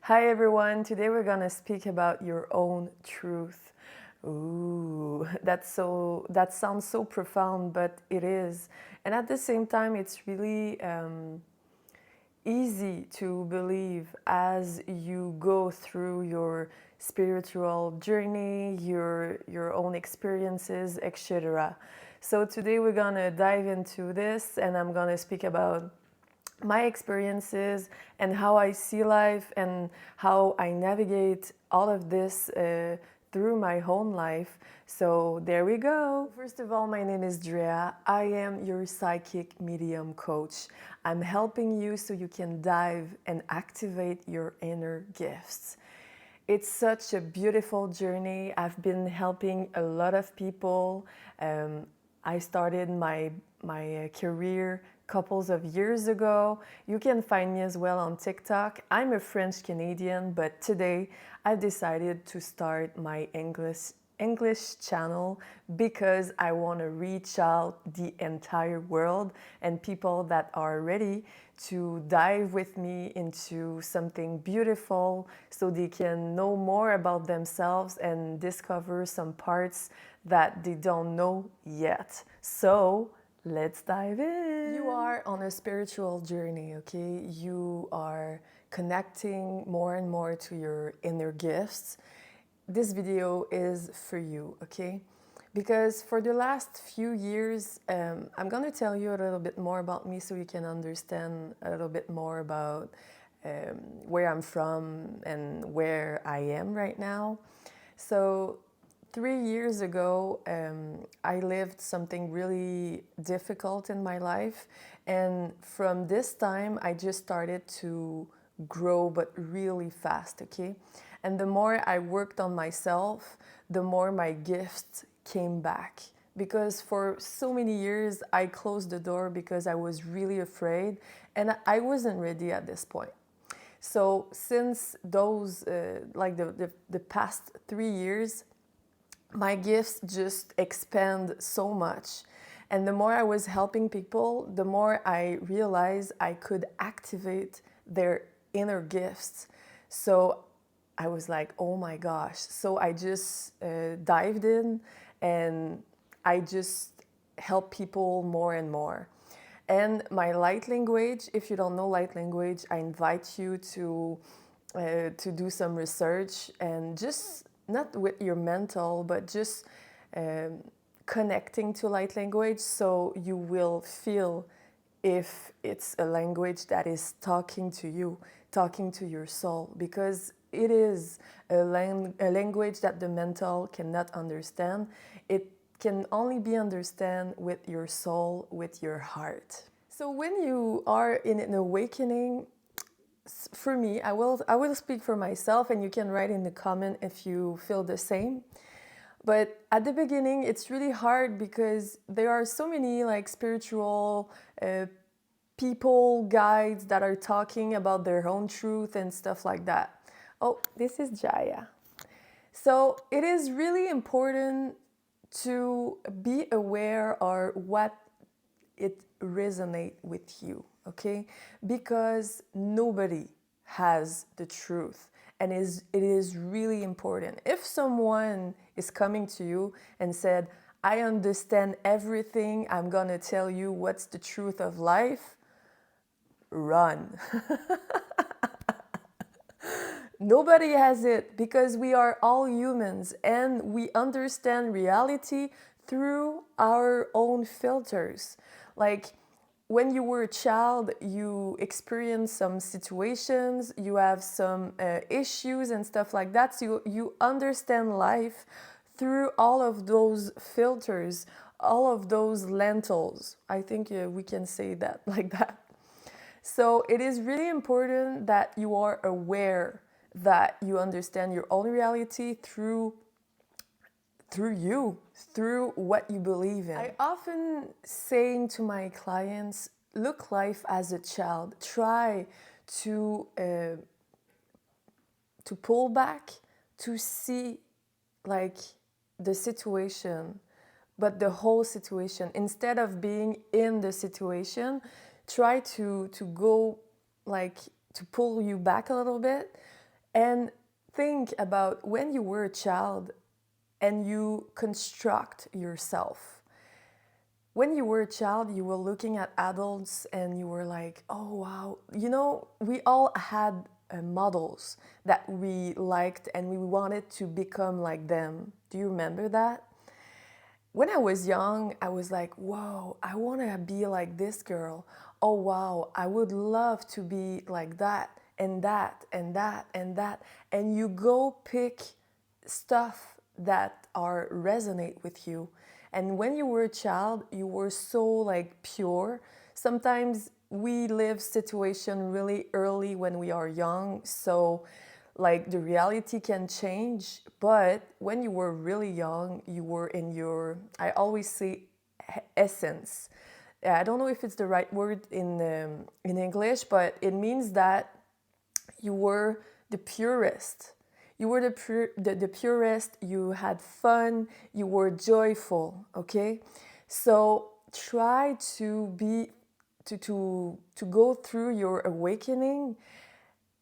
Hi everyone, today we're gonna speak about your own truth. Ooh, that sounds so profound, but it is. And at the same time, it's really easy to believe as you go through your spiritual journey, your own experiences, etc. So today we're gonna dive into this, and I'm gonna speak about my experiences and how I see life and how I navigate all of this through my own life. So there we go. First of all, my name is Drea. I am your psychic medium coach. I'm helping you so you can dive and activate your inner gifts. It's such a beautiful journey. I've been helping a lot of people. I started my career couples of years ago. You can find me as well on TikTok. I'm a French Canadian, but today I've decided to start my English channel because I want to reach out the entire world and people that are ready to dive with me into something beautiful so they can know more about themselves and discover some parts that they don't know yet. So let's dive in. You are on a spiritual journey, okay? You are connecting more and more to your inner gifts. This video is for you, okay? Because for the last few years, I'm gonna tell you a little bit more about me so you can understand a little bit more about where I'm from and where I am right now. So 3 years ago, I lived something really difficult in my life. And from this time, I just started to grow, but really fast, okay? And the more I worked on myself, the more my gifts came back. Because for so many years, I closed the door because I was really afraid and I wasn't ready at this point. So since those, the past 3 years, my gifts just expand so much. And the more I was helping people, the more I realized I could activate their inner gifts. So I was like, oh my gosh. So I just dived in and I just help people more and more. And my light language, if you don't know light language, I invite you to do some research and just not with your mental, but just um, connecting to light language so you will feel if it's a language that is talking to you, talking to your soul, because it is a language that the mental cannot understand. It can only be understood with your soul, with your heart. So when you are in an awakening, for me, I will speak for myself, and you can write in the comment if you feel the same. But at the beginning, it's really hard because there are so many like spiritual people, guides that are talking about their own truth and stuff like that. Oh, this is Jaya. So it is really important to be aware of what it resonate with you, okay? Because nobody has the truth, and it is really important. If someone is coming to you and said, I understand everything, I'm gonna tell you what's the truth of life, run. Nobody has it, because we are all humans and we understand reality through our own filters. Like when you were a child, you experience some situations, you have some issues and stuff like that. So you understand life through all of those filters, all of those lentils. I think we can say that like that. So it is really important that you are aware that you understand your own reality through you, through what you believe in. I often saying to my clients, look life as a child. Try to pull back, to see like the situation, but the whole situation. Instead of being in the situation, try to go like to pull you back a little bit And think about when you were a child and you construct yourself. When you were a child, you were looking at adults and you were like, oh wow, we all had models that we liked and we wanted to become like them. Do you remember that? When I was young, I was like, whoa, I want to be like this girl. Oh, wow, I would love to be like that and that and that and that. And you go pick stuff that are resonate with you. And when you were a child, you were so like pure. Sometimes we live situation really early when we are young, so like the reality can change. But when you were really young, you were in your, I always say, essence. I don't know if it's the right word in English, but it means that you were the purest. You were the purest, you had fun, you were joyful, okay? So try to be to go through your awakening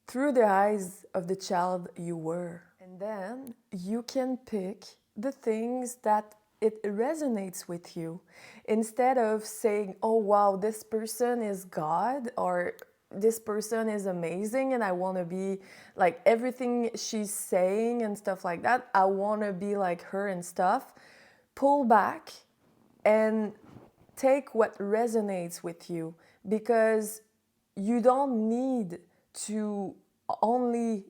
through the eyes of the child you were. And then you can pick the things that it resonates with you instead of saying, oh wow, this person is God, or this person is amazing and I want to be like everything she's saying and stuff like that. I want to be like her and stuff. Pull back and take what resonates with you, because you don't need to only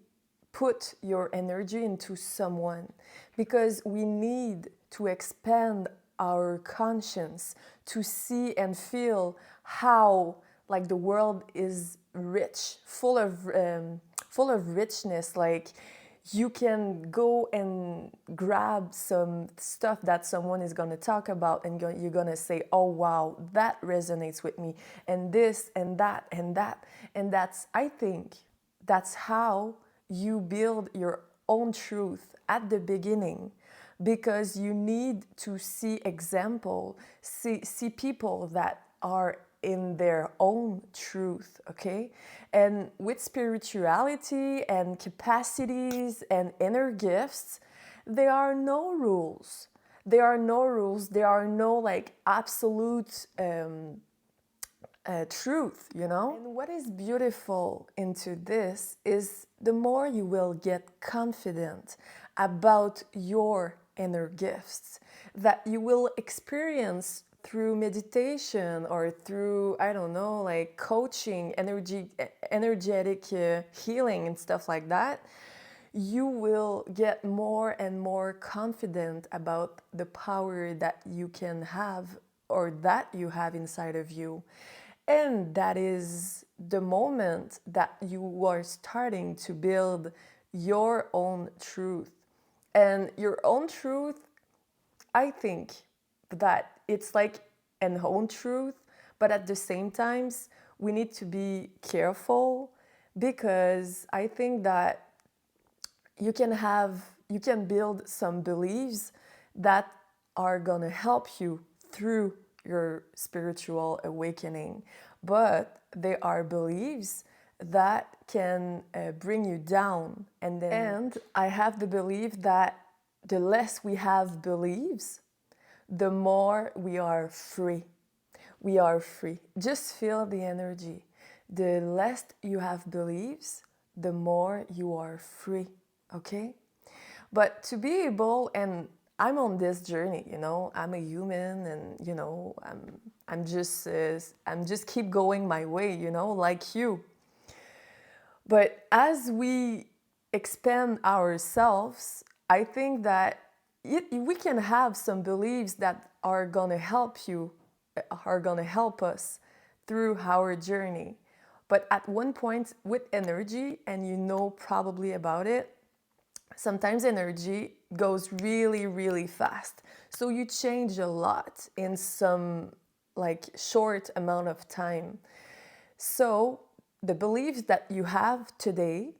put your energy into someone, because we need to expand our conscience to see and feel how like the world is rich, full of richness. Like you can go and grab some stuff that someone is going to talk about and you're going to say, oh wow, that resonates with me, and this and that and that. And that's, I think that's how you build your own truth at the beginning, because you need to see example, see people that are in their own truth, okay? And with spirituality and capacities and inner gifts, there are no rules. There are no rules. There are no like absolute truth, you know? And what is beautiful into this is the more you will get confident about your inner gifts that you will experience through meditation or through, I don't know, like coaching, energetic healing and stuff like that, you will get more and more confident about the power that you can have or that you have inside of you. And that is the moment that you are starting to build your own truth. And your own truth, I think that it's like an own truth, but at the same times, we need to be careful, because I think that you can build some beliefs that are going to help you through your spiritual awakening, but they are beliefs that can bring you down. And I have the belief that the less we have beliefs, the more we are free. We are free. Just feel the energy. The less you have beliefs, the more you are free. Okay? But to be able, and I'm on this journey, I'm a human, and I'm just keep going my way, like you. But as we expand ourselves, I think that we can have some beliefs that are gonna help you, are gonna help us through our journey. But at one point with energy, and probably about it, sometimes energy goes really, really fast. So you change a lot in some like short amount of time. So the beliefs that you have today,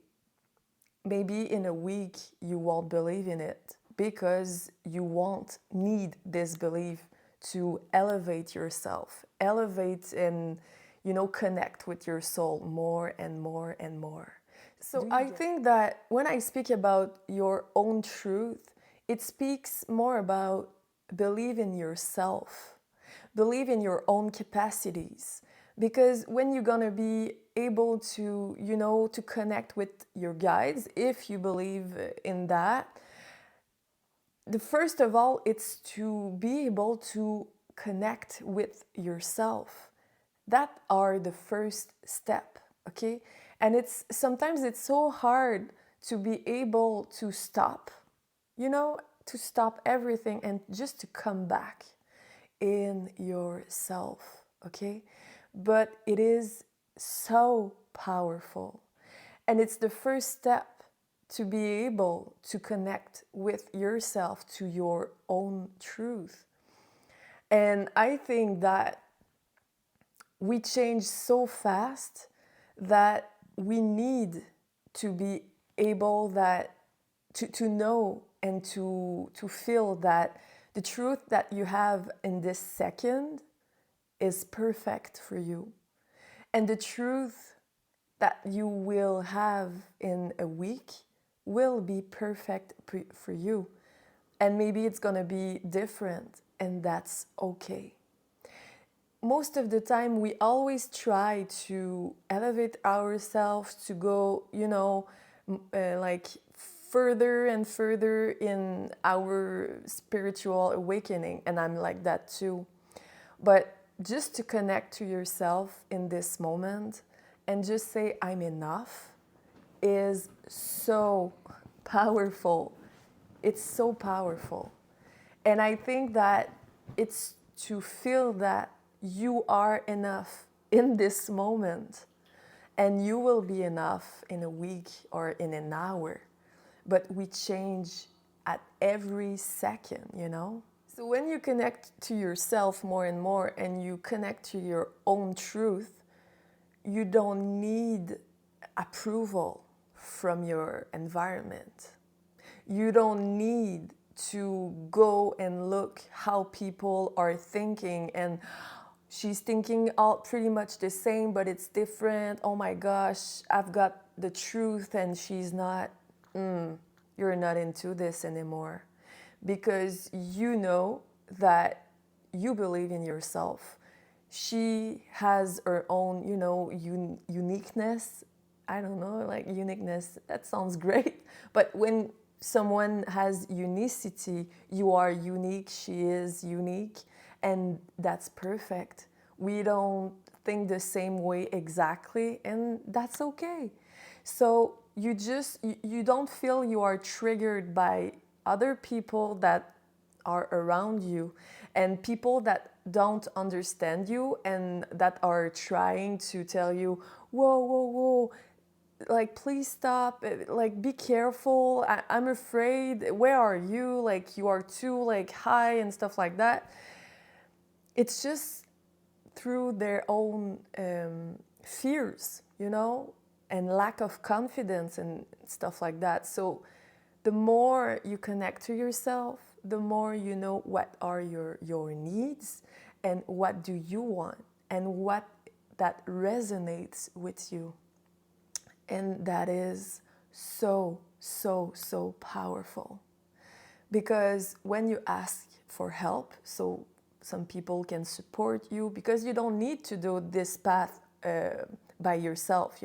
maybe in a week you won't believe in it, because you won't need this belief to elevate yourself, elevate and connect with your soul more and more and more. So I think that when I speak about your own truth, it speaks more about believe in yourself, believe in your own capacities. Because when you're gonna be able to, to connect with your guides, if you believe in that, the first of all, it's to be able to connect with yourself. That are the first step, okay? And it's sometimes it's so hard to be able to stop, to stop everything and just to come back in yourself, okay? But it is so powerful. And it's the first step to be able to connect with yourself, to your own truth. And I think that we change so fast that we need to be able that to know and to feel that the truth that you have in this second is perfect for you. And the truth that you will have in a week will be perfect for you. And maybe it's going to be different, and that's okay. Most of the time, we always try to elevate ourselves to go, like further and further in our spiritual awakening. And I'm like that too. But just to connect to yourself in this moment and just say, I'm enough, is so powerful. It's so powerful. And I think that it's to feel that you are enough in this moment, and you will be enough in a week or in an hour. But we change at every second. So when you connect to yourself more and more and you connect to your own truth, you don't need approval from your environment. You don't need to go and look how people are thinking, and she's thinking all pretty much the same but it's different. Oh my gosh, I've got the truth and she's not. You're not into this anymore, because you know that you believe in yourself. She has her own, uniqueness. I don't know, like uniqueness, that sounds great. But when someone has unicity, you are unique, she is unique, and that's perfect. We don't think the same way exactly, and that's okay. So you don't feel you are triggered by other people that are around you, and people that don't understand you and that are trying to tell you, whoa, whoa, whoa, like please stop, like be careful, I'm afraid, where are you, like you are too like high and stuff like that. It's just through their own fears, and lack of confidence and stuff like that. So the more you connect to yourself, the more you know what are your needs and what do you want and what that resonates with you. And that is so, so, so powerful. Because when you ask for help, so some people can support you, because you don't need to do this path by yourself.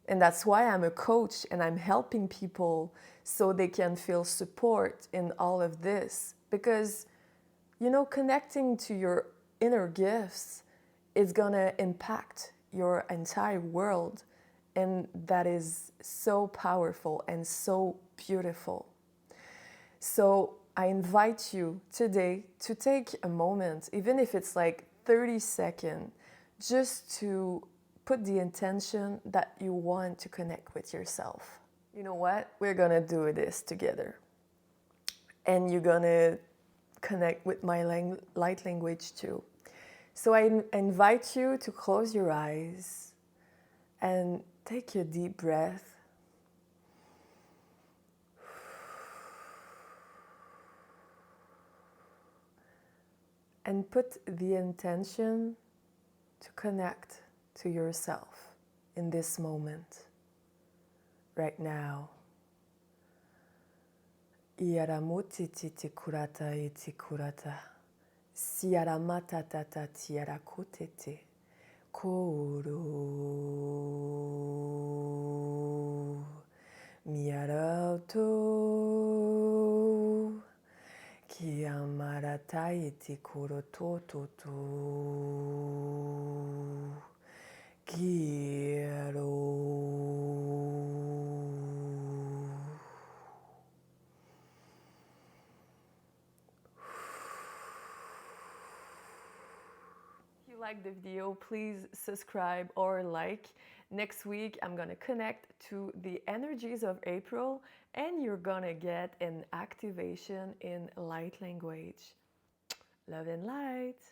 And that's why I'm a coach and I'm helping people so they can feel support in all of this. Because, connecting to your inner gifts is gonna impact your entire world. And that is so powerful and so beautiful. So I invite you today to take a moment, even if it's like 30 seconds, just to put the intention that you want to connect with yourself. You know what? We're gonna do this together. And you're gonna connect with my light language too. So I invite you to close your eyes and take a deep breath. And put the intention to connect to yourself in this moment. right now. Iaramoti titi kurata iti kurata. Siaramata tata tiara kotete. Koro. Miarauto. Kiamara iti koro tototo. Quiero. If you like the video, please subscribe or like. Next week, I'm gonna connect to the energies of April and you're gonna get an activation in light language. Love and light.